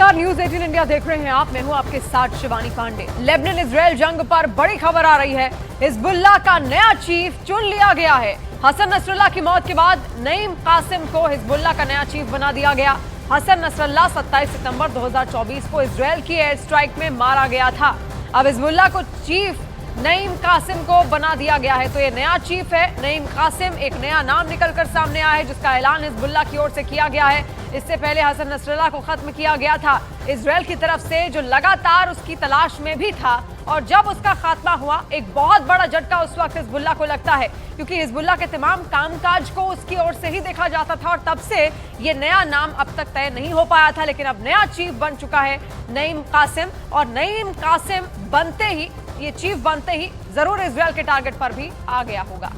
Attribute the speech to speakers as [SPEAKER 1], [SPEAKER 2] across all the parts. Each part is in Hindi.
[SPEAKER 1] नमस्कार, न्यूज 18 इंडिया देख रहे हैं आप। मैं हूं आपके साथ शिवानी पांडे। लेबनान इजराइल जंग पर बड़ी खबर आ रही है। हिजबुल्लाह का नया चीफ चुन लिया गया है। हसन नसरुल्लाह की मौत के बाद नईम कासिम को हिजबुल्लाह का नया चीफ बना दिया गया। हसन नसरुल्लाह 27 सितंबर 2024 को इजराइल की एयर स्ट्राइक में मारा गया था। अब हिजबुल्लाह को चीफ नईम कासिम को बना दिया गया है। तो ये नया चीफ है नईम कासिम। एक नया नाम निकलकर सामने आया है जिसका ऐलान हिजबुल्लाह की ओर से किया गया है। इससे पहले हसन नसरुल्लाह को खत्म किया गया था इजराइल की तरफ से, जो लगातार उसकी तलाश में भी था। और जब उसका खात्मा हुआ, एक बहुत बड़ा झटका उस वक्त हिजबुल्लाह को लगता है, क्योंकि हिजबुल्लाह के तमाम कामकाज को उसकी ओर से ही देखा जाता था। और तब से ये नया नाम अब तक तय नहीं हो पाया था, लेकिन अब नया चीफ बन चुका है नईम कासिम। और नईम कासिम बनते ही, ये चीफ बनते ही जरूर इजराइल के टारगेट पर भी आ गया होगा।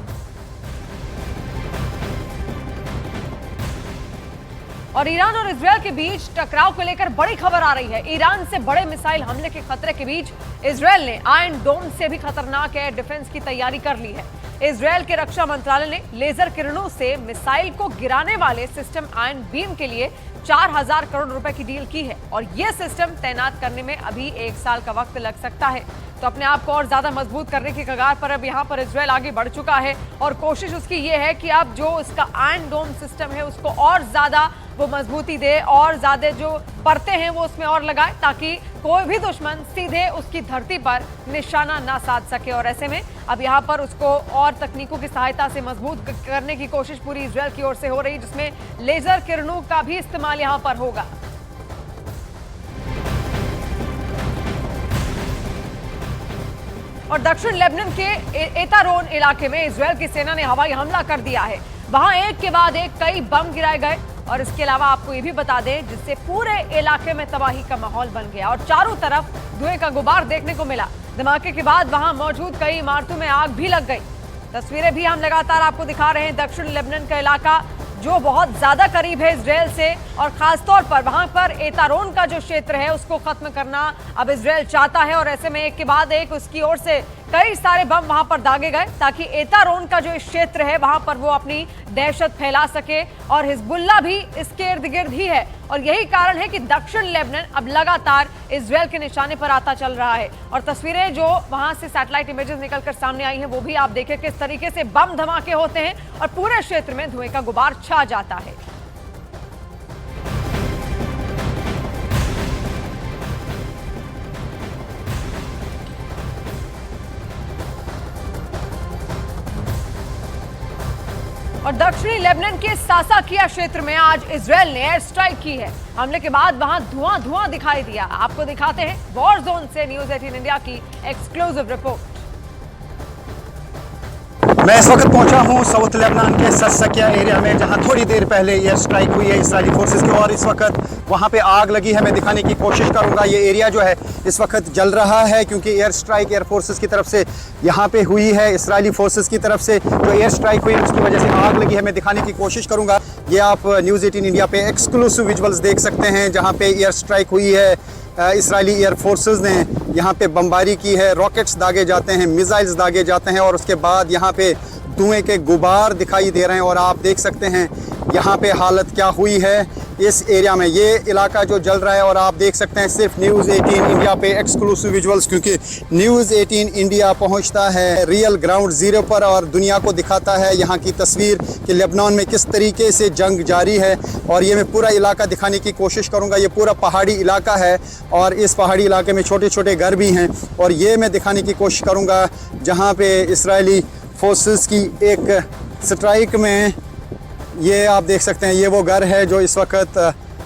[SPEAKER 1] और ईरान और इजराइल के बीच टकराव को लेकर बड़ी खबर आ रही है। ईरान से बड़े मिसाइल हमले के खतरे के बीच इजराइल ने आयरन डोम से भी खतरनाक एयर डिफेंस की तैयारी कर ली है। इजराइल के रक्षा मंत्रालय ने लेजर किरणों से मिसाइल को गिराने वाले सिस्टम आयरन बीम के लिए 4000 करोड़ रुपए की डील की है। और यह सिस्टम तैनात करने में अभी 1 साल का वक्त लग सकता है। तो अपने आप को और ज्यादा मजबूत करने की कगार पर अब यहाँ पर इजराइल आगे बढ़ चुका है। और कोशिश उसकी ये है कि अब जो इसका आयरन डोम सिस्टम है उसको और ज्यादा वो मजबूती दे, और ज्यादा जो परतें हैं वो उसमें और लगाए, ताकि कोई भी दुश्मन सीधे उसकी धरती पर निशाना ना साध सके। और ऐसे में अब यहाँ पर उसको और तकनीकों की सहायता से मजबूत करने की कोशिश पूरी इजराइल की ओर से हो रही है, जिसमें लेजर किरणों का भी इस्तेमाल यहाँ पर होगा। और दक्षिण लेबनान के एतारोन इलाके में इजराइल की सेना ने हवाई हमला कर दिया है। वहां एक के बाद एक कई बम गिराए गए। और इसके अलावा आपको ये भी बता दें, जिससे पूरे इलाके में तबाही का माहौल बन गया और चारों तरफ धुएं का गुबार देखने को मिला। धमाके के बाद वहां मौजूद कई इमारतों में आग भी लग गई। तस्वीरें भी हम लगातार आपको दिखा रहे हैं। दक्षिण लेबनान का इलाका जो बहुत ज्यादा करीब है इजराइल से, और खासतौर पर वहां पर एतारोन का जो क्षेत्र है उसको खत्म करना अब इजराइल चाहता है। और ऐसे में एक के बाद एक उसकी ओर से कई सारे बम वहां पर दागे गए, ताकि एतारोन का जो क्षेत्र है वहां पर वो अपनी दहशत फैला सके। और हिजबुल्लाह भी इसके इर्द गिर्द ही है। और यही कारण है कि दक्षिण लेबनान अब लगातार इजराइल के निशाने पर आता चल रहा है। और तस्वीरें जो वहां से सैटेलाइट इमेजेस निकलकर सामने आई हैं वो भी आप देखें किस तरीके से बम धमाके होते हैं और पूरे क्षेत्र में धुएं का गुबार छा जाता है। और दक्षिणी लेबनान के सासाकिया क्षेत्र में आज इजराइल ने एयर स्ट्राइक की है। हमले के बाद वहां धुआं दिखाई दिया। आपको दिखाते हैं वॉर जोन से न्यूज 18 इंडिया की एक्सक्लूसिव रिपोर्ट।
[SPEAKER 2] मैं इस वक्त पहुंचा हूं साउथ लेबनान के सासाकिया एरिया में, जहां थोड़ी देर पहले एयर स्ट्राइक हुई है इजरायली फोर्सेस की। और इस वक्त वहां पे आग लगी है। मैं दिखाने की कोशिश करूंगा। ये एरिया जो है इस वक्त जल रहा है, क्योंकि एयर स्ट्राइक एयर फोर्सेस की तरफ से यहाँ पे हुई है। इजरायली फोर्सेस की तरफ से जो एयर स्ट्राइक हुई है उसकी वजह से आग लगी है। मैं दिखाने की कोशिश करूंगा। ये आप न्यूज़ 18 इंडिया पे एक्सक्लूसिव विजुअल्स देख सकते हैं, जहाँ पे एयर स्ट्राइक हुई है। इजरायली एयर फोर्सेस ने यहाँ पे बमबारी की है। रॉकेट्स दागे जाते हैं, मिसाइल्स दागे जाते हैं, और उसके बाद यहाँ पे धुएं के गुबार दिखाई दे रहे हैं। और आप देख सकते हैं यहाँ पे हालत क्या हुई है इस एरिया में। ये इलाका जो जल रहा है, और आप देख सकते हैं सिर्फ न्यूज़ 18 इंडिया पे एक्सक्लूसिव विजुअल्स, क्योंकि न्यूज़ 18 इंडिया पहुंचता है रियल ग्राउंड ज़ीरो पर और दुनिया को दिखाता है यहाँ की तस्वीर कि लेबनान में किस तरीके से जंग जारी है। और ये मैं पूरा इलाका दिखाने की कोशिश करूँगा। ये पूरा पहाड़ी इलाका है और इस पहाड़ी इलाके में छोटे छोटे घर भी हैं। और ये मैं दिखाने की कोशिश करूँगा जहाँ पे इजरायली फोर्सेस की एक स्ट्राइक में, ये आप देख सकते हैं, ये वो घर है जो इस वक्त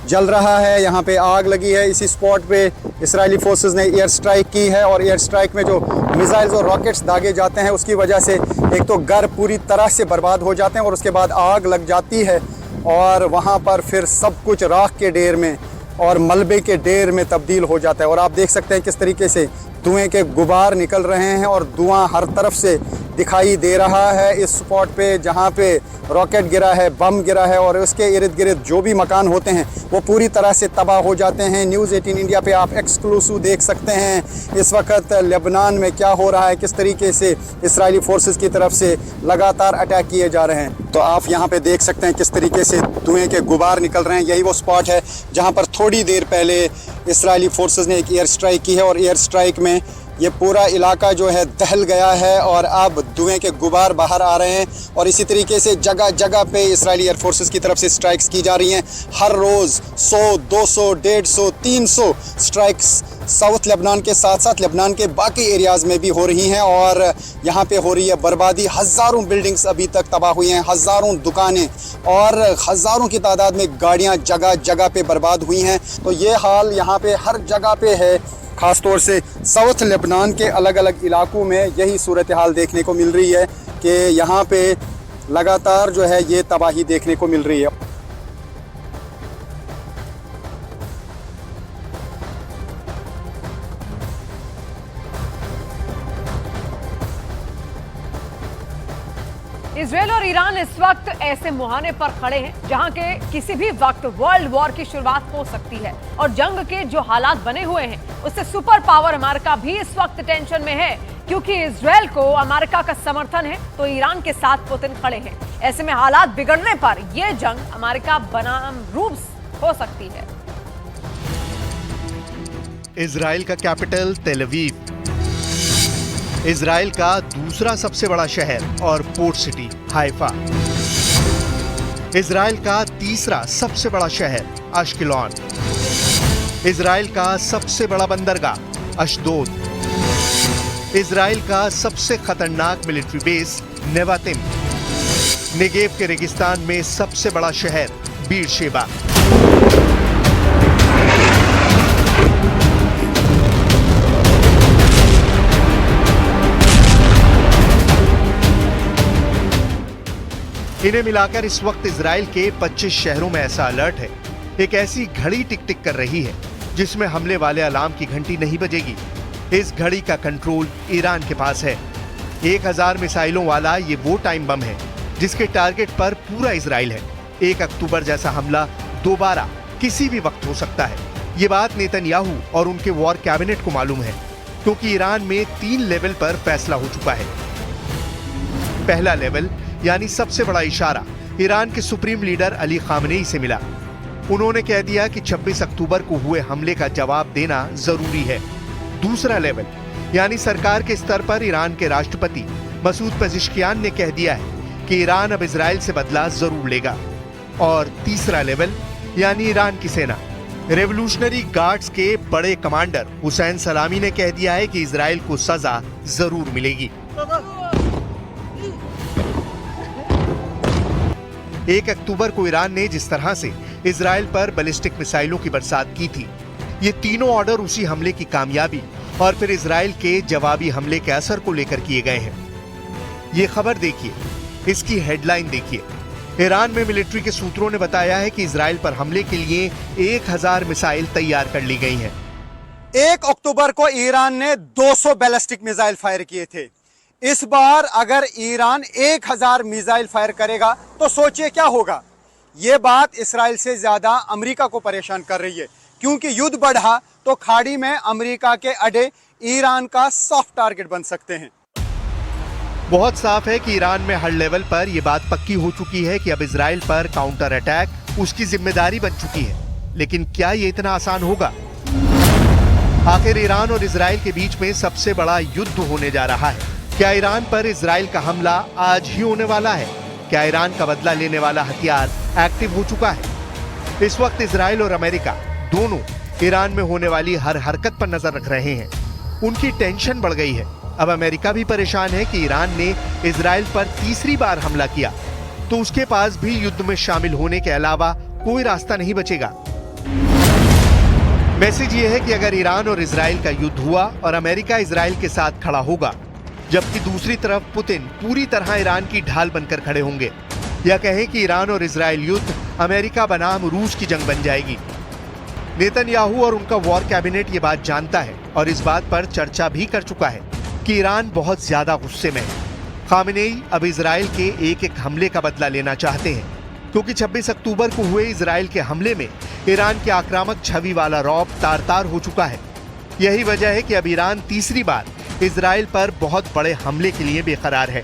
[SPEAKER 2] जल रहा है। यहाँ पे आग लगी है। इसी स्पॉट पे इजरायली फोर्सेस ने एयर स्ट्राइक की है। और एयर स्ट्राइक में जो मिसाइल्स और रॉकेट्स दागे जाते हैं उसकी वजह से एक तो घर पूरी तरह से बर्बाद हो जाते हैं, और उसके बाद आग लग जाती है। और वहाँ पर फिर सब कुछ राख के ढेर में और मलबे के ढेर में तब्दील हो जाता है। और आप देख सकते हैं किस तरीके से धुएं के गुबार निकल रहे हैं और धुआं हर तरफ से दिखाई दे रहा है इस स्पॉट पे जहाँ पे रॉकेट गिरा है, बम गिरा है और उसके इर्द गिर्द जो भी मकान होते हैं वो पूरी तरह से तबाह हो जाते हैं। न्यूज़ 18 इंडिया पे आप एक्सक्लूसिव देख सकते हैं इस वक्त लेबनान में क्या हो रहा है, किस तरीके से इजरायली फोर्सेस की तरफ से लगातार अटैक किए जा रहे हैं। तो आप यहाँ पे देख सकते हैं किस तरीके से धुएं के गुबार निकल रहे हैं। यही वो स्पॉट है जहाँ पर थोड़ी देर पहले इजरायली फोर्सेस ने एक एयर स्ट्राइक की है और एयर स्ट्राइक में ये पूरा इलाका जो है दहल गया है और अब धुएं के गुबार बाहर आ रहे हैं। और इसी तरीके से जगह जगह पे इजरायली एयर फोर्सेस की तरफ से स्ट्राइक्स की जा रही हैं। हर रोज़ 100, 200, 150, 300 स्ट्राइक्स साउथ लेबनान के साथ साथ लेबनान के बाकी एरियाज़ में भी हो रही हैं और यहाँ पे हो रही है बर्बादी। हज़ारों बिल्डिंग्स अभी तक तबाह हुई हैं, हज़ारों दुकानें और हज़ारों की तादाद में गाड़ियाँ जगह जगह पे बर्बाद हुई हैं। तो ये हाल यहाँ पे हर जगह पे है, ख़ास तौर से साउथ लेबनान के अलग अलग इलाकों में यही सूरत हाल देखने को मिल रही है कि यहाँ पे लगातार जो है ये तबाही देखने को मिल रही है।
[SPEAKER 1] इजरायल और ईरान इस वक्त ऐसे मुहाने पर खड़े हैं जहां के किसी भी वक्त वर्ल्ड वॉर की शुरुआत हो सकती है और जंग के जो हालात बने हुए हैं उससे सुपर पावर अमेरिका भी इस वक्त टेंशन में है, क्योंकि इजरायल को अमेरिका का समर्थन है तो ईरान के साथ पुतिन खड़े हैं। ऐसे में हालात बिगड़ने पर यह जंग अमेरिका बनाम रूस हो सकती है।
[SPEAKER 3] इजरायल का कैपिटल तेल अवीव, इजरायल का दूसरा सबसे बड़ा शहर और पोर्ट सिटी हाइफा, इजरायल का तीसरा सबसे बड़ा शहर अश्केलॉन, इजरायल का सबसे बड़ा बंदरगाह अशदोद, इजरायल का सबसे खतरनाक मिलिट्री बेस नेवातिम, नेगेव के रेगिस्तान में सबसे बड़ा शहर बीरशेबा। इन्हें मिलाकर इस वक्त इजरायल के 25 शहरों में ऐसा अलर्ट है, एक ऐसी घड़ी टिक टिक कर रही है जिसमें हमले वाले अलार्म की घंटी नहीं बजेगी। इस घड़ी का कंट्रोल ईरान के पास है। 1000 मिसाइलों वाला ये वो टाइम बम है जिसके टारगेट पर पूरा इजरायल है। 1 अक्टूबर जैसा हमला दोबारा किसी भी वक्त हो सकता है। ये बात नेतन्याहू और उनके वॉर कैबिनेट को मालूम है, क्योंकि ईरान में 3 लेवल पर फैसला हो चुका है। पहला लेवल यानी सबसे बड़ा इशारा ईरान के सुप्रीम लीडर अली खामनेई से मिला। उन्होंने कह दिया कि 26 अक्टूबर को हुए हमले का जवाब देना जरूरी है। दूसरा लेवल यानी सरकार के स्तर पर ईरान के राष्ट्रपति मसूद पेजिशकियान ने कह दिया है कि ईरान अब इजरायल से बदला जरूर लेगा। और तीसरा लेवल यानी ईरान की सेना, रेवोल्यूशनरी गार्ड्स के बड़े कमांडर हुसैन सलामी ने कह दिया है कि इजरायल को सजा जरूर मिलेगी। 1 अक्टूबर को ईरान ने जिस तरह से इजरायल पर बैलिस्टिक मिसाइलों की बरसात की थी, ये तीनों ऑर्डर उसी हमले की कामयाबी और फिर इजरायल के जवाबी हमले के असर को लेकर किए गए हैं। ये खबर देखिए, इसकी हेडलाइन देखिए। ईरान में मिलिट्री के सूत्रों ने बताया है कि इजरायल पर हमले के लिए 1000 मिसाइल तैयार कर ली गई हैं।
[SPEAKER 2] 1 अक्टूबर को ईरान ने 200 बैलिस्टिक मिसाइल फायर किए थे। इस बार अगर ईरान 1000 मिसाइल फायर करेगा तो सोचिए क्या होगा। ये बात इजरायल से ज्यादा अमेरिका को परेशान कर रही है, क्योंकि युद्ध बढ़ा तो खाड़ी में अमेरिका के अड्डे ईरान का सॉफ्ट टारगेट बन सकते हैं।
[SPEAKER 3] बहुत साफ है कि ईरान में हर लेवल पर यह बात पक्की हो चुकी है कि अब इजरायल पर काउंटर अटैक उसकी जिम्मेदारी बन चुकी है। लेकिन क्या ये इतना आसान होगा? आखिर ईरान और इजरायल के बीच में सबसे बड़ा युद्ध होने जा रहा है। क्या ईरान पर इजरायल का हमला आज ही होने वाला है? क्या ईरान का बदला लेने वाला हथियार एक्टिव हो चुका है? इस वक्त इजरायल और अमेरिका दोनों ईरान में होने वाली हर हरकत पर नजर रख रहे हैं। उनकी टेंशन बढ़ गई है। अब अमेरिका भी परेशान है कि ईरान ने इजरायल पर तीसरी बार हमला किया तो उसके पास भी युद्ध में शामिल होने के अलावा कोई रास्ता नहीं बचेगा। मैसेज ये है कि अगर ईरान और इजरायल का युद्ध हुआ और अमेरिका इजरायल के साथ खड़ा होगा, जबकि दूसरी तरफ पुतिन पूरी तरह ईरान की ढाल बनकर खड़े होंगे, या कहें कि ईरान और इजरायल युद्ध अमेरिका बनाम रूस की जंग बन जाएगी। नेतन्याहू और उनका वॉर कैबिनेट ये बात जानता है और इस बात पर चर्चा भी कर चुका है कि ईरान बहुत ज्यादा गुस्से में है। खामेनेई अब इजराइल के एक एक हमले का बदला लेना चाहते हैं, क्योंकि 26 अक्टूबर को हुए इजराइल के हमले में ईरान के आक्रामक छवि वाला रौब तार-तार हो चुका है। यही वजह है कि अब ईरान तीसरी बार इजराइल पर बहुत बड़े हमले के लिए बेकरार है।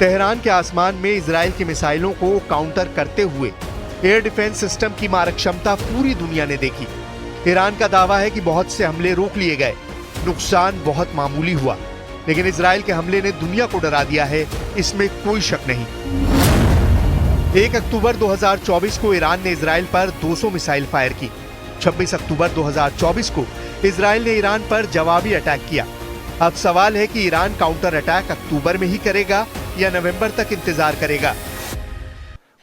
[SPEAKER 3] तेहरान के आसमान में इजराइल की मिसाइलों को काउंटर करते हुए एयर डिफेंस सिस्टम की मारक क्षमता पूरी दुनिया ने देखी। ईरान का दावा है कि बहुत से हमले रोक लिए गए, नुकसान बहुत मामूली हुआ, लेकिन इजराइल के हमले ने दुनिया को डरा दिया है, इसमें कोई शक नहीं। 1 अक्टूबर 2024 को ईरान ने इजराइल पर 200 मिसाइल फायर की। 26 अक्टूबर 2024 को इजराइल ने ईरान पर जवाबी अटैक किया। अब सवाल है कि ईरान काउंटर अटैक अक्टूबर में ही करेगा या नवंबर तक इंतजार करेगा।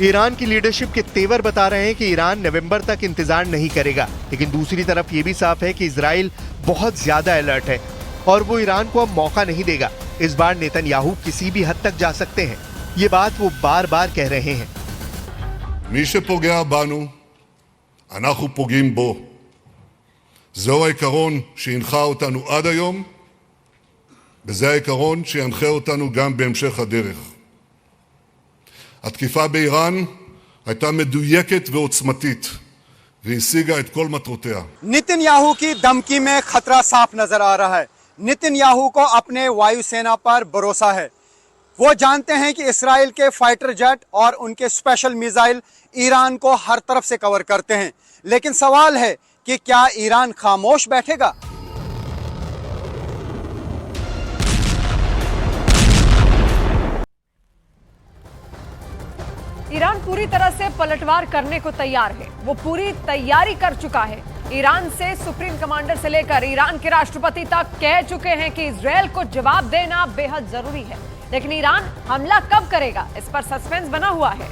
[SPEAKER 3] ईरान की लीडरशिप के तेवर बता रहे हैं कि ईरान नवंबर तक इंतजार नहीं करेगा, लेकिन दूसरी तरफ ये भी साफ है कि इजराइल बहुत ज्यादा अलर्ट है और वो ईरान को अब मौका नहीं देगा। इस बार नेतन्याहू किसी भी हद तक जा सकते हैं, ये बात वो बार बार कह रहे हैं।
[SPEAKER 4] מי שפוגע בנו, אנחנו פוגעים בו. זהו העיקרון שהנחה אותנו עד היום, וזה העיקרון שינחה אותנו גם בהמשך הדרך. התקיפה באיראן הייתה מדויקת ועוצמתית, והשיגה את כל מטרותיה.
[SPEAKER 2] नेतन्याहू की धमकी में खतरा साफ नजर आ रहा है। नेतन्याहू को अपने वायुसेना पर भरोसा है। वो जानते हैं कि इसराइल के फाइटर जेट और उनके स्पेशल मिसाइल ईरान को हर तरफ से कवर करते हैं, लेकिन सवाल है कि क्या ईरान खामोश बैठेगा?
[SPEAKER 1] ईरान पूरी तरह से पलटवार करने को तैयार है। वो पूरी तैयारी कर चुका है। ईरान से सुप्रीम कमांडर से लेकर ईरान के राष्ट्रपति तक कह चुके हैं कि इजरायल को जवाब देना बेहद जरूरी है, लेकिन ईरान हमला कब करेगा, इस पर सस्पेंस बना हुआ है।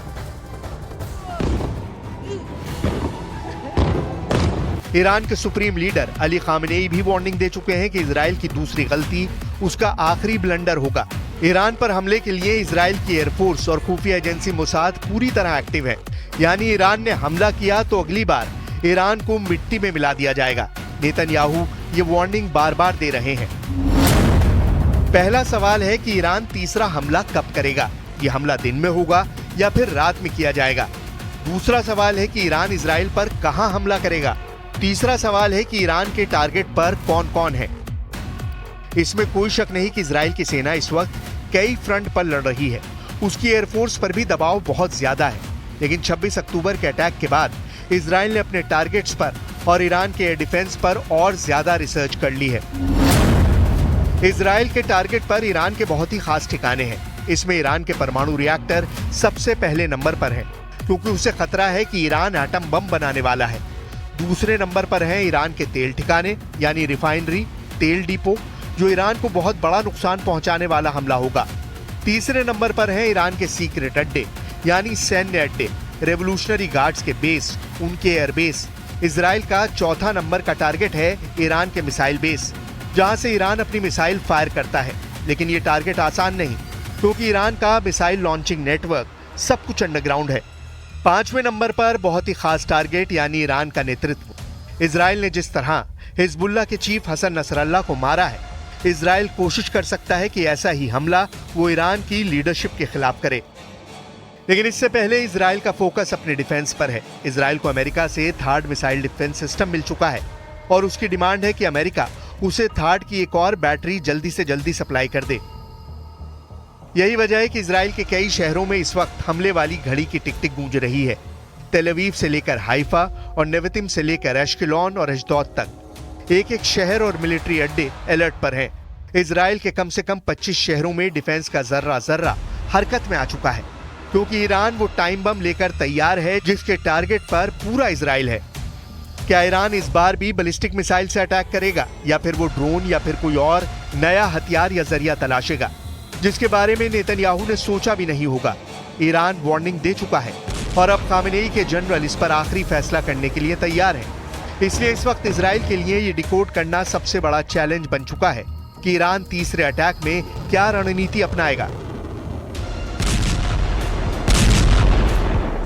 [SPEAKER 3] ईरान के सुप्रीम लीडर अली खामेनेई भी वार्निंग दे चुके हैं कि इजराइल की दूसरी गलती उसका आखिरी ब्लंडर होगा। ईरान पर हमले के लिए इजराइल की एयरफोर्स और खुफिया एजेंसी मोसाद पूरी तरह एक्टिव है, यानी ईरान ने हमला किया तो अगली बार ईरान को मिट्टी में मिला दिया जाएगा। नेतन्याहू ये वार्निंग बार बार दे रहे हैं। पहला सवाल है कि ईरान तीसरा हमला कब करेगा, ये हमला दिन में होगा या फिर रात में किया जाएगा। दूसरा सवाल है कि ईरान इजराइल पर कहां हमला करेगा। तीसरा सवाल है कि ईरान के टारगेट पर कौन कौन है। इसमें कोई शक नहीं कि इजराइल की सेना इस वक्त कई फ्रंट पर लड़ रही है। उसकी एयरफोर्स पर भी दबाव बहुत ज्यादा है, लेकिन 26 अक्टूबर के अटैक के बाद इजराइल ने अपने टारगेट्स पर और ईरान के एयर डिफेंस पर और ज्यादा रिसर्च कर ली है। इजराइल के टारगेट पर ईरान के बहुत ही खास ठिकाने हैं। इसमें ईरान के परमाणु रिएक्टर सबसे पहले नंबर पर है, क्योंकि उसे खतरा है कि ईरान एटम बम बनाने वाला है। दूसरे नंबर पर है ईरान के तेल ठिकाने यानी रिफाइनरी, तेल डिपो, जो ईरान को बहुत बड़ा नुकसान पहुंचाने वाला हमला होगा। तीसरे नंबर पर है ईरान के सीक्रेट अड्डे यानी सैन्य अड्डे, रेवोल्यूशनरी गार्ड्स के बेस, उनके एयरबेस। इजराइल का चौथा नंबर का टारगेट है ईरान के मिसाइल बेस, जहां से ईरान अपनी मिसाइल फायर करता है। लेकिन ये टारगेट आसान नहीं, क्योंकि ईरान का मिसाइल लॉन्चिंग नेटवर्क सब कुछ अंडरग्राउंड है। पांचवें नंबर पर बहुत ही खास टारगेट यानी ईरान का नेतृत्व। इजराइल ने जिस तरह हिजबुल्लाह के चीफ हसन नसरल्लाह को मारा है, इजराइल कोशिश कर सकता है कि ऐसा ही हमला वो ईरान की लीडरशिप के खिलाफ करे। लेकिन इससे पहले इजराइल का फोकस अपने डिफेंस पर है। इजराइल को अमेरिका से थर्ड मिसाइल डिफेंस सिस्टम मिल चुका है और उसकी डिमांड है कि अमेरिका उसे थर्ड की एक और बैटरी जल्दी से जल्दी सप्लाई कर दे। यही वजह है कि इजराइल के कई शहरों में इस वक्त हमले वाली घड़ी की टिक टिक गूंज रही है। तेल अवीव से लेकर हाइफा और नेवतिम से लेकर एश्केलॉन और अशदोद तक। एक एक शहर और मिलिट्री अड्डे अलर्ट पर हैं। इजराइल के कम से कम 25 शहरों में डिफेंस का जर्रा जर्रा हरकत में आ चुका है, क्योंकि ईरान वो टाइम बम लेकर तैयार है जिसके टारगेट पर पूरा इजराइल है। क्या ईरान इस बार भी बैलिस्टिक मिसाइल से अटैक करेगा, या फिर वो ड्रोन या फिर कोई और नया हथियार या जरिया तलाशेगा, जिसके बारे में नेतन्याहू ने सोचा भी नहीं होगा। ईरान वार्निंग दे चुका है और अब खामेनेई के जनरल इस पर आखिरी फैसला करने के लिए तैयार है। इसलिए इस वक्त इजराइल के लिए ये डिकोड करना सबसे बड़ा चैलेंज बन चुका है कि ईरान तीसरे अटैक में क्या रणनीति अपनाएगा।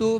[SPEAKER 5] 2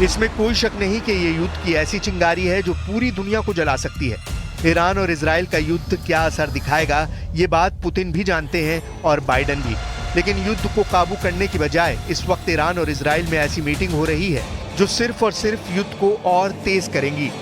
[SPEAKER 3] इसमें कोई शक नहीं कि ये युद्ध की ऐसी चिंगारी है जो पूरी दुनिया को जला सकती है। ईरान और इजराइल का युद्ध क्या असर दिखाएगा, ये बात पुतिन भी जानते हैं और बाइडेन भी। लेकिन युद्ध को काबू करने की बजाय इस वक्त ईरान और इजराइल में ऐसी मीटिंग हो रही है जो सिर्फ और सिर्फ युद्ध को और तेज करेंगी।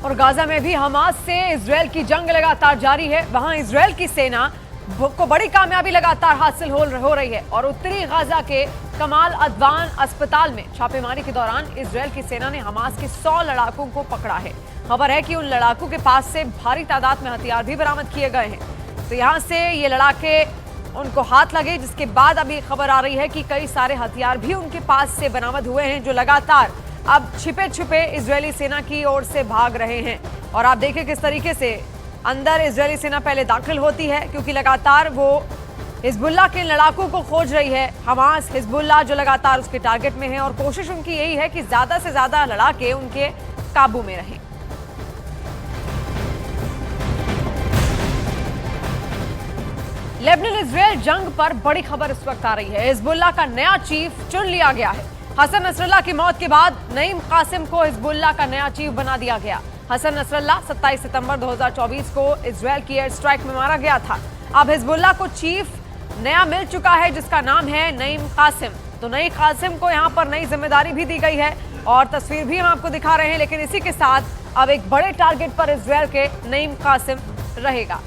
[SPEAKER 1] और गाजा में भी हमास से इजराइल की जंग लगातार जारी है। वहां इजराइल की सेना को बड़ी कामयाबी लगातार हासिल हो रही है और उत्तरी गाजा के कमाल अदवान अस्पताल में छापेमारी के दौरान इजराइल की सेना ने हमास के 100 लड़ाकों को पकड़ा है। खबर है कि उन लड़ाकों के पास से भारी तादाद में हथियार भी बरामद किए गए हैं। तो यहां से ये लड़ाके उनको हाथ लगे, जिसके बाद अभी खबर आ रही है कि कई सारे हथियार भी उनके पास से बरामद हुए हैं, जो लगातार अब छिपे छिपे इजरायली सेना की ओर से भाग रहे हैं। और आप देखिए किस तरीके से अंदर इजरायली सेना पहले दाखिल होती है, क्योंकि लगातार वो हिजबुल्लाह के लड़ाकों को खोज रही है। हमास हिजबुल्लाह जो लगातार उसके टारगेट में है और कोशिश उनकी यही है कि ज्यादा से ज्यादा लड़ाके उनके काबू में रहें। लेबनान इजराइल जंग पर बड़ी खबर इस वक्त आ रही है। हिजबुल्लाह का नया चीफ चुन लिया गया है। हसन नसरल्लाह की मौत के बाद नईम कासिम को हिजबुल्लाह का नया चीफ बना दिया गया। हसन नसरल्लाह 27 सितंबर 2024 को इजराइल की एयर स्ट्राइक में मारा गया था। अब हिजबुल्लाह को चीफ नया मिल चुका है, जिसका नाम है नईम कासिम। तो नई कासिम को यहाँ पर नई जिम्मेदारी भी दी गई है और तस्वीर भी हम आपको दिखा रहे हैं। लेकिन इसी के साथ अब एक बड़े टारगेट पर इजराइल के नईम कासिम रहेगा।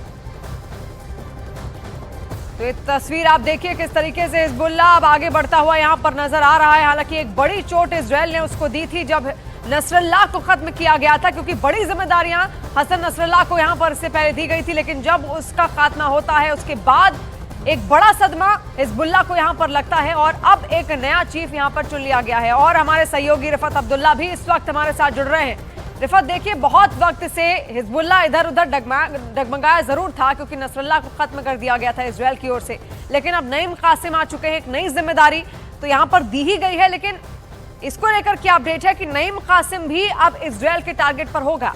[SPEAKER 1] तो ये तस्वीर आप देखिए किस तरीके से हिजबुल्लाह अब आगे बढ़ता हुआ यहाँ पर नजर आ रहा है। हालांकि एक बड़ी चोट इजराइल ने उसको दी थी जब नसरल्लाह को खत्म किया गया था, क्योंकि बड़ी जिम्मेदारियां हसन नसरल्लाह को यहाँ पर इससे पहले दी गई थी। लेकिन जब उसका खात्मा होता है उसके बाद एक बड़ा सदमा हिजबुल्लाह को यहाँ पर लगता है और अब एक नया चीफ यहाँ पर चुन लिया गया है। और हमारे सहयोगी रिफत अब्दुल्ला भी इस वक्त हमारे साथ जुड़ रहे हैं। रिफत, देखिए बहुत वक्त से हिजबुल्लाह इधर उधर डगमगाया जरूर था, क्योंकि नसरल्लाह को खत्म कर दिया गया था इजराइल की ओर से। लेकिन अब नईम कासिम आ चुके हैं, एक नई जिम्मेदारी तो यहाँ पर दी ही गई है। लेकिन इसको लेकर क्या अपडेट है कि नईम कासिम भी अब इजराइल के टारगेट पर होगा?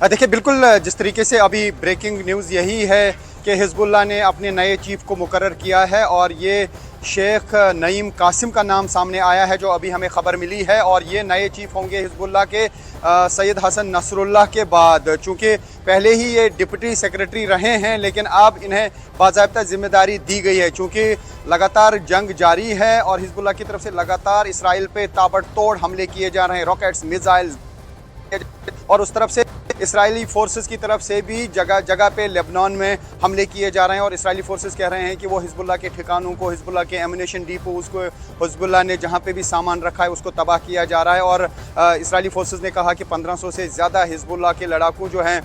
[SPEAKER 2] देखिए, बिल्कुल जिस तरीके से अभी ब्रेकिंग न्यूज़ यही है कि हिजबुल्लाह ने अपने नए चीफ को मुकर्रर किया है और ये शेख नईम कासिम का नाम सामने आया है, जो अभी हमें खबर मिली है। और ये नए चीफ होंगे हिजबुल्लाह के सैयद हसन नसरुल्लाह के बाद। चूँकि पहले ही ये डिप्टी सेक्रेटरी रहे हैं, लेकिन अब इन्हें बाज़ाब्ता जिम्मेदारी दी गई है। चूँकि लगातार जंग जारी है और हिजबुल्लाह की तरफ से लगातार इसराइल पे ताबड़तोड़ हमले किए जा रहे हैं, रॉकेट्स, मिसाइल्स, और उस तरफ से इसराइली फोर्सेस की तरफ से भी जगह जगह पे लेबनान में हमले किए जा रहे हैं। और इसराइली फोर्सेस कह रहे हैं कि वो हिजबुल्लाह के ठिकानों को, हिजबुल्लाह के एमुनेशन डिपो, उसको हिजबुल्लाह ने जहाँ पे भी सामान रखा है उसको तबाह किया जा रहा है। और इसराइली फोर्सेस ने कहा कि 1500 से ज़्यादा हिजबुल्लाह के लड़ाकू जो हैं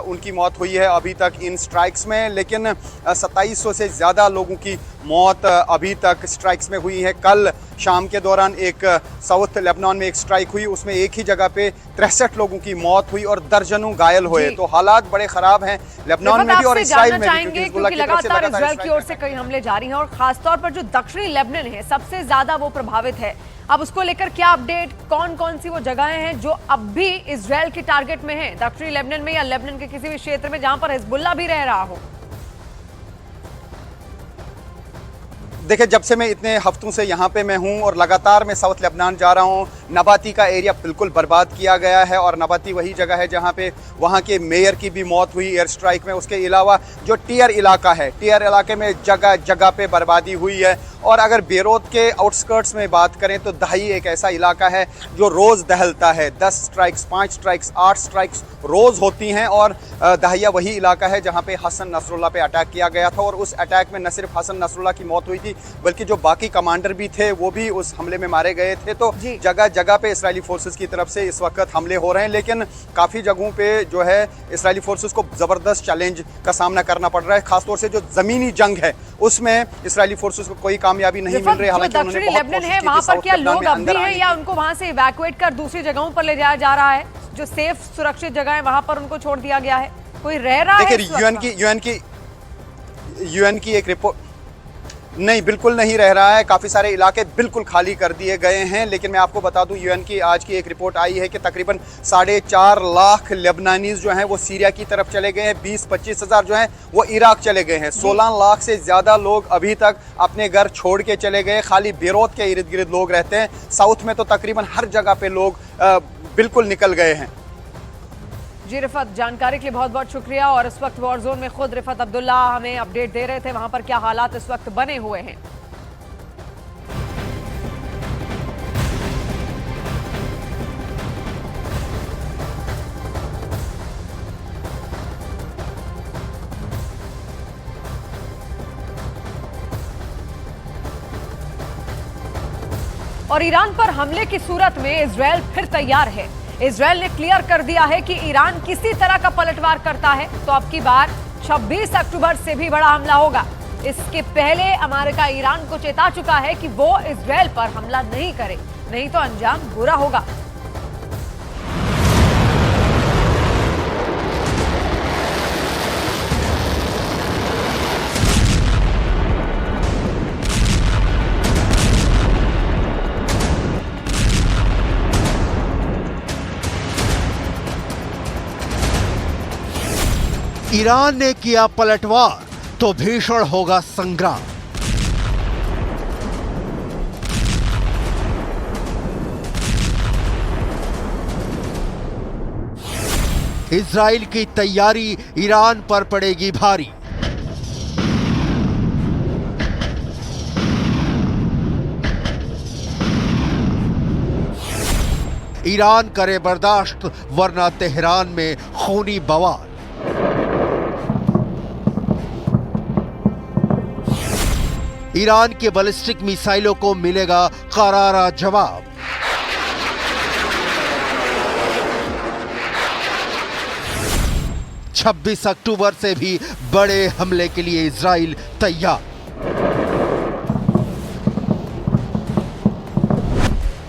[SPEAKER 2] उनकी मौत हुई है अभी तक इन स्ट्राइक्स में। लेकिन 2700 से ज़्यादा लोगों की मौत अभी तक स्ट्राइक्स में हुई है। कल शाम के दौरान एक साउथ लेबनान में एक स्ट्राइक हुई, उसमें एक ही जगह पे 63 लोगों की मौत हुई और दर्जनों घायल हुए। तो हालात बड़े खराब हैं लेबनान में भी और इसराइल में भी,
[SPEAKER 1] क्योंकि लगातार इजराइल की ओर से कई हमले जारी हैं और खासतौर पर जो दक्षिणी लेबनान है सबसे ज्यादा वो प्रभावित है। अब उसको लेकर क्या अपडेट, कौन कौन सी वो जगहें हैं जो अब भी इजराइल की टारगेट में है, दक्षिणी लेबनान में या लेबनान के किसी भी क्षेत्र में जहां पर हिजबुल्लाह भी रह रहा हो?
[SPEAKER 2] देखिए, जब से मैं इतने हफ्तों से यहाँ पे मैं हूँ और लगातार मैं साउथ लेबनान जा रहा हूँ, नबाती का एरिया बिल्कुल बर्बाद किया गया है। और नबाती वही जगह है जहाँ पे वहाँ के मेयर की भी मौत हुई एयर स्ट्राइक में। उसके अलावा जो टियर इलाका है, टियर इलाके में जगह जगह पे बर्बादी हुई है। और अगर बेरोत के आउटस्कर्ट्स में बात करें तो दही एक ऐसा इलाका है जो रोज़ दहलता है। 10 स्ट्राइक्स, 5 स्ट्राइक्स, 8 स्ट्राइक्स रोज़ होती हैं। और दहिया वही इलाका है जहाँ पे हसन नसरुल्लाह पे अटैक किया गया था। और उस अटैक में न सिर्फ हसन नसरुल्लाह की मौत हुई थी बल्कि जो बाकी कमांडर भी थे वो भी उस हमले में मारे गए थे। तो जगह जगह पे इस्राएली फोर्सेस की तरफ से इस वक्त हमले हो रहे हैं, लेकिन काफ़ी जगहों पे जो है इस्राएली फोर्सेस को ज़बरदस्त चैलेंज का सामना करना पड़ रहा है। खासतौर से जो ज़मीनी जंग है उसमें इस्राएली फोर्सेस को कोई कामयाबी नहीं मिल रही। हालांकि उन्होंने बहुत
[SPEAKER 1] लेबनान है, वहां पर क्या लोग अब भी हैं या उनको वहां से इवैक्यूएट कर दूसरी जगहों पर ले जाया जा रहा है? जो सेफ सुरक्षित जगह है वहां पर उनको छोड़ दिया गया है? कोई रह रहा है?
[SPEAKER 2] देखिए, यूएन की एक रिपोर्ट नहीं, बिल्कुल नहीं रह रहा है। काफ़ी सारे इलाके बिल्कुल खाली कर दिए गए हैं। लेकिन मैं आपको बता दूं, यूएन की आज की एक रिपोर्ट आई है कि तकरीबन 4.5 लाख लेबनानीज जो हैं वो सीरिया की तरफ चले गए हैं। 20-25 हज़ार जो हैं वो इराक चले गए हैं। 16 लाख से ज़्यादा लोग अभी तक अपने घर छोड़ के चले गए। खाली बेरोत के इर्द गिर्द लोग रहते हैं। साउथ में तो तकरीबन हर जगह पे लोग बिल्कुल निकल गए हैं।
[SPEAKER 1] जी रिफत, जानकारी के लिए बहुत बहुत शुक्रिया। और इस वक्त वॉर जोन में खुद रिफत अब्दुल्ला हमें अपडेट दे रहे थे वहां पर क्या हालात इस वक्त बने हुए हैं। और ईरान पर हमले की सूरत में इजरायल फिर तैयार है। इजरायल ने क्लियर कर दिया है कि ईरान किसी तरह का पलटवार करता है तो अब की बार 26 अक्टूबर से भी बड़ा हमला होगा। इसके पहले अमेरिका ईरान को चेता चुका है कि वो इजरायल पर हमला नहीं करे, नहीं तो अंजाम बुरा होगा।
[SPEAKER 3] ईरान ने किया पलटवार तो भीषण होगा संग्राम। इजराइल की तैयारी ईरान पर पड़ेगी भारी। ईरान करे बर्दाश्त वरना तेहरान में खूनी बवाल। ईरान के बैलिस्टिक मिसाइलों को मिलेगा करारा जवाब। – 26 अक्टूबर से भी बड़े हमले के लिए इजराइल तैयार।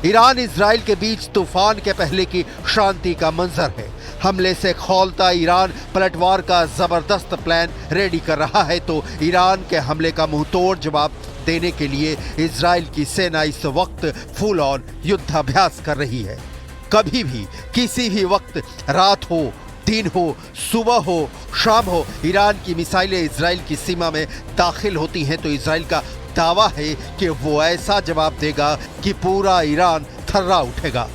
[SPEAKER 3] ईरान इजराइल के बीच तूफान के पहले की शांति का मंजर है। हमले से खौलता ईरान पलटवार का जबरदस्त प्लान रेडी कर रहा है तो ईरान के हमले का मुंहतोड़ जवाब देने के लिए इजराइल की सेना इस वक्त फुल ऑन युद्धाभ्यास कर रही है। कभी भी किसी भी वक्त, रात हो, दिन हो, सुबह हो, शाम हो, ईरान की मिसाइलें इजराइल की सीमा में दाखिल होती हैं तो इजराइल का दावा है कि वो ऐसा जवाब देगा कि पूरा ईरान थर्रा उठेगा।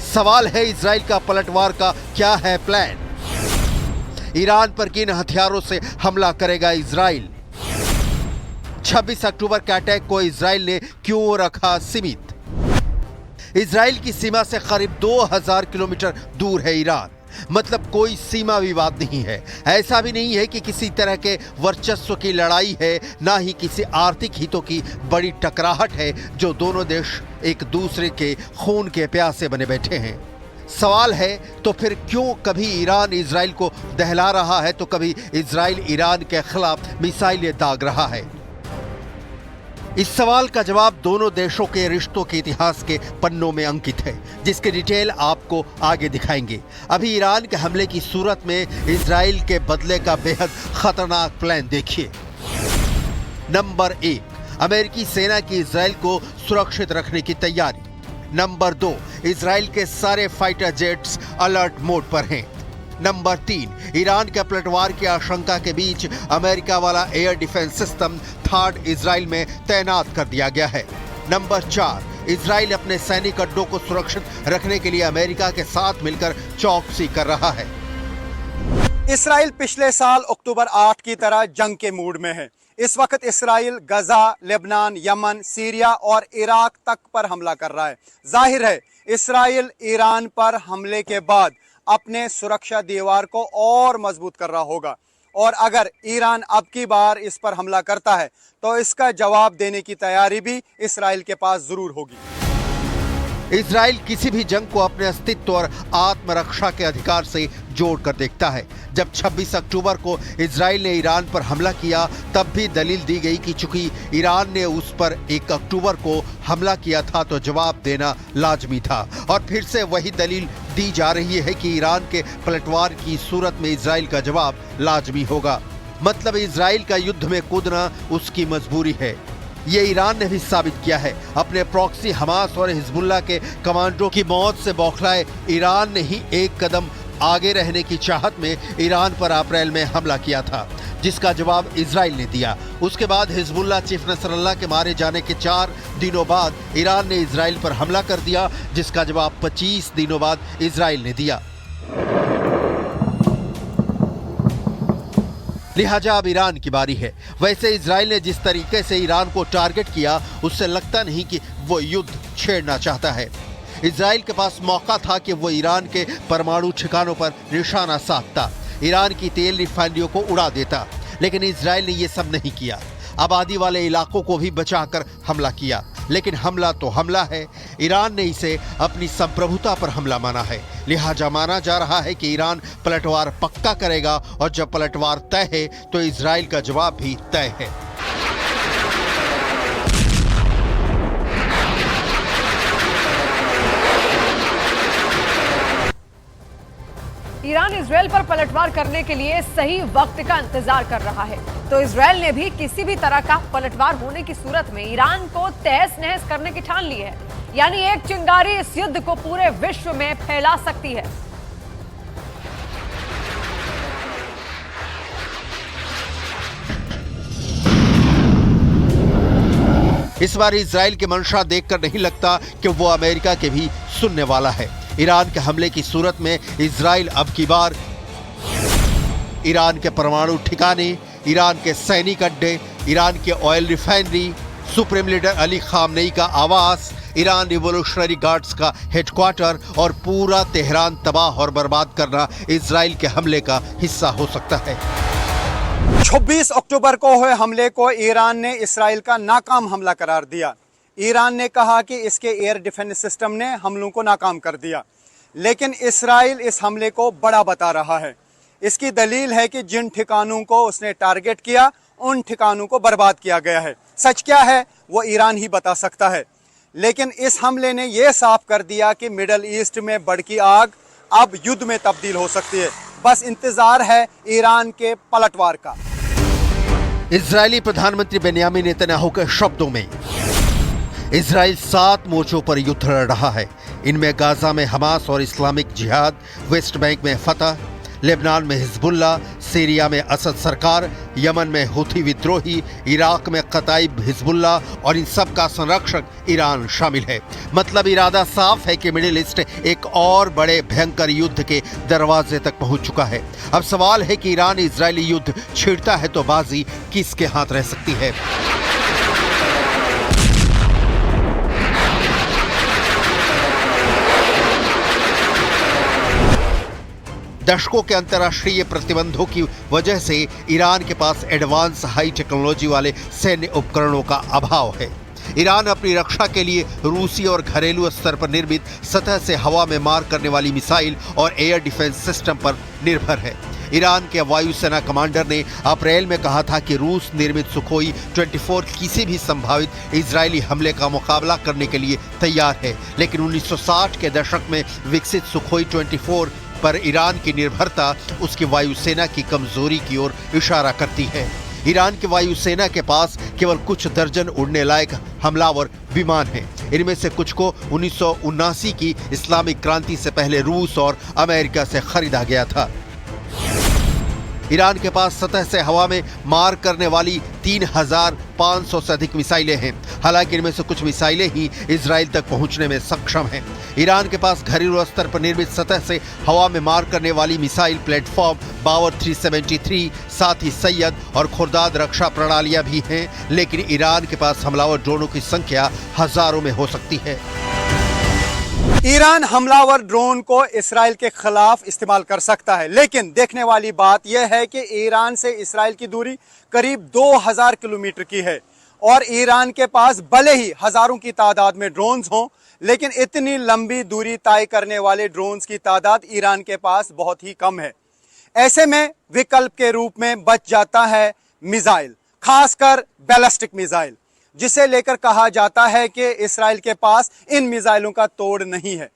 [SPEAKER 3] सवाल है इजराइल का पलटवार का क्या है प्लान? ईरान पर किन हथियारों से हमला करेगा इजराइल? 26 अक्टूबर के अटैक को इजराइल ने क्यों रखा सीमित? इजराइल की सीमा से करीब 2000 किलोमीटर दूर है ईरान, मतलब कोई सीमा विवाद नहीं है। ऐसा भी नहीं है कि किसी तरह के वर्चस्व की लड़ाई है, ना ही किसी आर्थिक हितों की बड़ी टकराहट है जो दोनों देश एक दूसरे के खून के प्यासे बने बैठे हैं। सवाल है तो फिर क्यों कभी ईरान इजराइल को दहला रहा है तो कभी इजराइल ईरान के खिलाफ मिसाइलें दाग रहा है? इस सवाल का जवाब दोनों देशों के रिश्तों के इतिहास के पन्नों में अंकित है, जिसकी डिटेल आपको आगे दिखाएंगे। अभी ईरान के हमले की सूरत में इजराइल के बदले का बेहद खतरनाक प्लान देखिए। नंबर 1, अमेरिकी सेना की इजराइल को सुरक्षित रखने की तैयारी। नंबर 2, इजराइल के सारे फाइटर जेट्स अलर्ट मोड पर हैं। नंबर 3, ईरान के पलटवार की आशंका के बीच अमेरिका वाला air defence system third Israel में तैनात कर दिया गया है। नंबर 4, इजराइल अपने सैनिक अड्डों को सुरक्षित रखने के लिए अमेरिका के साथ मिलकर चौकसी कर रहा है।
[SPEAKER 2] इसराइल पिछले साल अक्टूबर 8 की तरह जंग के मूड में है। इस वक्त Israel Gaza, Lebanon, Yemen, Syria और इराक तक पर हमला कर रहा है। जाहिर है इसराइल ईरान पर हमले के बाद अपने सुरक्षा दीवार को और मजबूत कर रहा होगा, और अगर ईरान अब की बार इस पर हमला करता है तो इसका जवाब देने की तैयारी भी इसराइल के पास जरूर होगी।
[SPEAKER 3] इजराइल किसी भी जंग को अपने अस्तित्व और आत्मरक्षा के अधिकार से जोड़कर देखता है। जब 26 अक्टूबर को इजराइल ने ईरान पर हमला किया तब भी दलील दी गई कि चूंकि ईरान ने उस पर 1 अक्टूबर को हमला किया था तो जवाब देना लाजमी था, और फिर से वही दलील दी जा रही है कि ईरान के पलटवार की सूरत में इजराइल का जवाब लाजमी होगा। मतलब इजराइल का युद्ध में कूदना उसकी मजबूरी है। ये ईरान ने भी साबित किया है। अपने प्रॉक्सी हमास और हिजबुल्लाह के कमांडो की मौत से बौखलाए ईरान ने ही एक कदम आगे रहने की चाहत में ईरान पर अप्रैल में हमला किया था, जिसका जवाब इजराइल ने दिया। उसके बाद हिजबुल्लाह चीफ नसरल्लाह के मारे जाने के 4 दिनों बाद ईरान ने इजराइल पर हमला कर दिया, जिसका जवाब 25 दिनों बाद इजराइल ने दिया। लिहाजा अब ईरान की बारी है। वैसे इजराइल ने जिस तरीके से ईरान को टारगेट किया उससे लगता नहीं कि वो युद्ध छेड़ना चाहता है। इजराइल के पास मौका था कि वो ईरान के परमाणु ठिकानों पर निशाना साधता, ईरान की तेल रिफाइनरियों को उड़ा देता, लेकिन इजराइल ने ये सब नहीं किया। आबादी वाले इलाकों को भी बचाकर हमला किया, लेकिन हमला तो हमला है। ईरान ने इसे अपनी संप्रभुता पर हमला माना है। लिहाजा माना जा रहा है कि ईरान पलटवार पक्का करेगा, और जब पलटवार तय है तो इजराइल का जवाब भी तय है।
[SPEAKER 1] ईरान इजराइल पर पलटवार करने के लिए सही वक्त का इंतजार कर रहा है, तो इजराइल ने भी किसी भी तरह का पलटवार होने की सूरत में ईरान को तहस नहस करने की ठान ली है। यानी एक चिंगारी इस युद्ध को पूरे विश्व में फैला सकती है।
[SPEAKER 3] इस बार इजराइल की मंशा देखकर नहीं लगता कि वो अमेरिका के भी सुनने वाला है। ईरान के हमले की सूरत में इजराइल अब की बार ईरान के परमाणु ठिकाने, ईरान के सैनिक अड्डे, ईरान के oil refinery, supreme leader Ali Khamenei का आवास, ईरान रिवोल्यूशनरी गार्ड्स का हेडक्वार्टर और पूरा तेहरान तबाह और बर्बाद करना इजराइल के हमले का हिस्सा हो सकता है।
[SPEAKER 2] 26 अक्टूबर को हुए हमले को ईरान ने इसराइल का नाकाम हमला करार दिया। ईरान ने कहा कि इसके एयर डिफेंस सिस्टम ने हमलों को नाकाम कर दिया, लेकिन इसराइल इस हमले को बड़ा बता रहा है। इसकी दलील है कि जिन ठिकानों को उसने टारगेट किया उन ठिकानों को बर्बाद किया गया है। सच क्या है वो ईरान ही बता सकता है, लेकिन इस हमले ने यह साफ कर दिया कि मिडल ईस्ट में भड़की आग अब युद्ध में तब्दील हो सकती है। बस इंतजार है ईरान के पलटवार का।
[SPEAKER 3] इजरायली प्रधानमंत्री बेन्यामिन नेतन्याहू के शब्दों में, इजराइल 7 मोर्चों पर युद्ध लड़ रहा है। इनमें गाजा में हमास और इस्लामिक जिहाद, वेस्ट बैंक में फतह, लेबनान में हिजबुल्लाह, सीरिया में असद सरकार, यमन में हुथी विद्रोही, इराक में कताइब हिजबुल्लाह और इन सब का संरक्षक ईरान शामिल है। मतलब इरादा साफ है कि मिडिल ईस्ट एक और बड़े भयंकर युद्ध के दरवाजे तक पहुंच चुका है। अब सवाल है कि ईरान इजरायली युद्ध छिड़ता है तो बाजी किसके हाथ रह सकती है। दशकों के अंतर्राष्ट्रीय प्रतिबंधों की वजह से ईरान के पास एडवांस हाई टेक्नोलॉजी वाले सैन्य उपकरणों का अभाव है। ईरान अपनी रक्षा के लिए रूसी और घरेलू स्तर पर निर्मित सतह से हवा में मार करने वाली मिसाइल और एयर डिफेंस सिस्टम पर निर्भर है। ईरान के वायुसेना कमांडर ने अप्रैल में कहा था कि रूस निर्मित सुखोई 24 किसी भी संभावित इजरायली हमले का मुकाबला करने के लिए तैयार है, लेकिन 1960 के दशक में विकसित सुखोई 24 पर ईरान की निर्भरता उसकी वायुसेना की कमजोरी की ओर इशारा करती है। ईरान की वायुसेना के पास केवल कुछ दर्जन उड़ने लायक हमलावर विमान हैं। इनमें से कुछ को 1979 की इस्लामिक क्रांति से पहले रूस और अमेरिका से खरीदा गया था। ईरान के पास सतह से हवा में मार करने वाली 3,500 से अधिक मिसाइलें हैं। हालांकि इनमें से कुछ मिसाइलें ही इजराइल तक पहुंचने में सक्षम हैं। ईरान के पास घरेलू स्तर पर निर्मित सतह से हवा में मार करने वाली मिसाइल प्लेटफॉर्म बावर 373, साथ ही सैयद और खुर्दाद रक्षा प्रणालियां भी हैं, लेकिन ईरान के पास हमलावर ड्रोनों की संख्या हजारों में हो सकती है।
[SPEAKER 2] ईरान हमलावर ड्रोन को इस्राइल के खिलाफ इस्तेमाल कर सकता है, लेकिन देखने वाली बात यह है कि ईरान से इस्राइल की दूरी करीब 2000 किलोमीटर की है और ईरान के पास भले ही हजारों की तादाद में ड्रोन्स हों, लेकिन इतनी लंबी दूरी तय करने वाले ड्रोन्स की तादाद ईरान के पास बहुत ही कम है। ऐसे में विकल्प के रूप में बच जाता है मिसाइल, खासकर बैलिस्टिक मिसाइल, जिसे लेकर कहा जाता है कि इस्राइल के पास इन मिसाइलों का तोड़ नहीं है।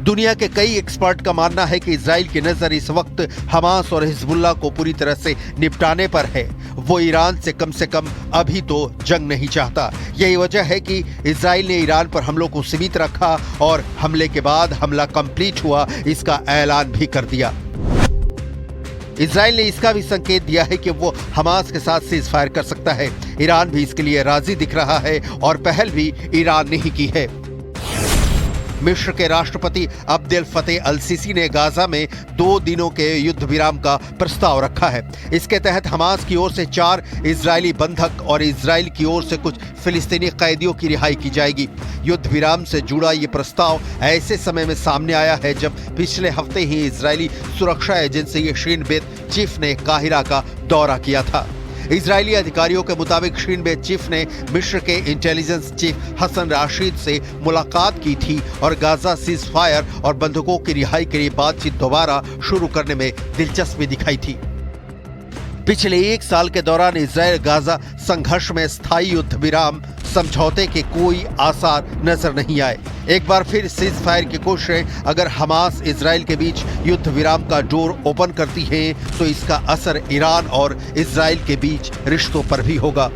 [SPEAKER 3] दुनिया के कई एक्सपर्ट का मानना है कि इजराइल की नजर इस वक्त हमास और हिजबुल्लाह को पूरी तरह से निपटाने पर है। वो ईरान से कम अभी तो जंग नहीं चाहता। यही वजह है कि इजराइल ने ईरान पर हमलों को सीमित रखा और हमले के बाद हमला कंप्लीट हुआ, इसका ऐलान भी कर दिया। इजराइल ने इसका भी संकेत दिया है कि वो हमास के साथ सीज फायर कर सकता है। ईरान भी इसके लिए राजी दिख रहा है और पहल भी ईरान ने ही की है। मिस्र के राष्ट्रपति अब्देल फतेह अल सीसी ने गाजा में 2 दिनों के युद्ध विराम का प्रस्ताव रखा है। इसके तहत हमास की ओर से 4 इजरायली बंधक और इजराइल की ओर से कुछ फिलिस्तीनी कैदियों की रिहाई की जाएगी। युद्ध विराम से जुड़ा ये प्रस्ताव ऐसे समय में सामने आया है जब पिछले हफ्ते ही इजरायली सुरक्षा एजेंसी शीन बेत चीफ ने काहिरा का दौरा किया था। इजरायली अधिकारियों के मुताबिक शीन बेत चीफ ने मिस्र के इंटेलिजेंस चीफ हसन राशिद से मुलाकात की थी और गाजा सीज फायर और बंधकों की रिहाई के लिए बातचीत दोबारा शुरू करने में दिलचस्पी दिखाई थी। पिछले 1 साल के दौरान इजराइल गाजा संघर्ष में स्थायी युद्ध विराम समझौते के कोई आसार नजर नहीं आए। एक बार फिर सीज फायर की कोशिशें अगर हमास इजराइल के बीच युद्ध विराम का डोर ओपन करती हैं तो इसका असर ईरान और इजराइल के बीच रिश्तों पर भी होगा।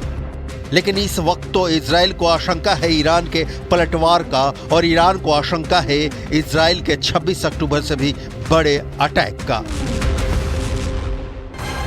[SPEAKER 3] लेकिन इस वक्त तो इजराइल को आशंका है ईरान के पलटवार का और ईरान को आशंका है इजराइल के 26 अक्टूबर से भी बड़े अटैक का।